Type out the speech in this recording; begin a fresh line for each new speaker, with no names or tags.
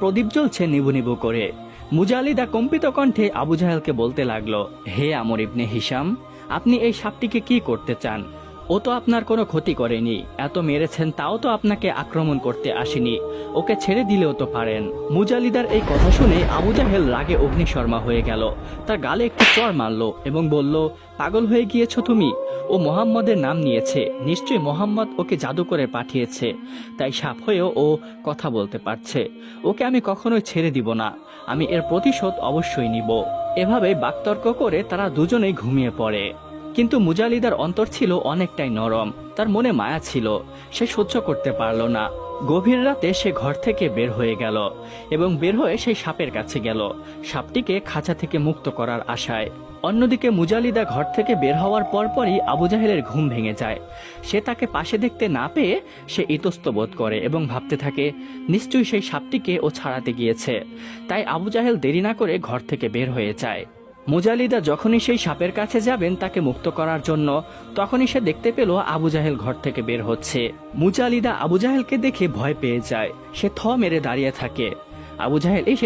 প্রদীপ জ্বলছে নিবু নিবু করে। মুজালিদা কম্পিত কণ্ঠে আবু জাহেলকে বলতে লাগলো, হে আমর ইবনে হিশাম, আপনি এই সাপটিকে কি করতে চান? ও তো আপনার কোনো ক্ষতি করেনি, এত মেরেছেন তাও তো আপনাকে আক্রমণ করতে আসেনি, ওকে ছেড়ে দিলেও তো পারেন। মুজালিদার এই কথা শুনে আবু জাহেল রাগে অগ্নিশর্মা হয়ে গেল, তার গালে একটি চড় মারল এবং বলল, পাগল হয়ে গিয়েছো তুমি? ও মোহাম্মদের নাম নিয়েছে, নিশ্চয়ই মোহাম্মদ ওকে জাদু করে পাঠিয়েছে, তাই সাপ হয়েও ও কথা বলতে পারছে। ওকে আমি কখনোই ছেড়ে দিব না, আমি এর প্রতিশোধ অবশ্যই নিব। এভাবে বাকতর্ক করে তারা দুজনেই ঘুমিয়ে পড়ে। কিন্তু মুজালিদার অন্তর ছিল অনেকটাই নরম, তার মনে মায়া ছিল, সে সহ্য করতে পারল না। গভীর রাতে সে ঘর থেকে বের হয়ে গেল এবং বের হয়ে সেই সাপের কাছে গেল, সাপটিকে খাঁচা থেকে মুক্ত করার আশায়। অন্যদিকে মুজালিদা ঘর থেকে বের হওয়ার পরপরই আবু জাহেলের ঘুম ভেঙে যায়। সে তাকে পাশে দেখতে না পেয়ে সে ইতস্ত বোধ করে এবং ভাবতে থাকে, নিশ্চয়ই সেই সাপটিকে ও ছাড়াতে গিয়েছে। তাই আবু জাহেল দেরি না করে ঘর থেকে বের হয়ে যায়। মুজালিদা যখনই সেই সাপের কাছে যাবেন তাকে মুক্ত করার জন্য, তখনই সে দেখতে পেল আবু জাহেল ঘর থেকে বের হচ্ছে। মুজালিদা আবু জাহেলকে দেখে ভয় পেয়ে যায়, সে থ মেরে দাঁড়িয়ে থাকে। আবু জাহেল এসে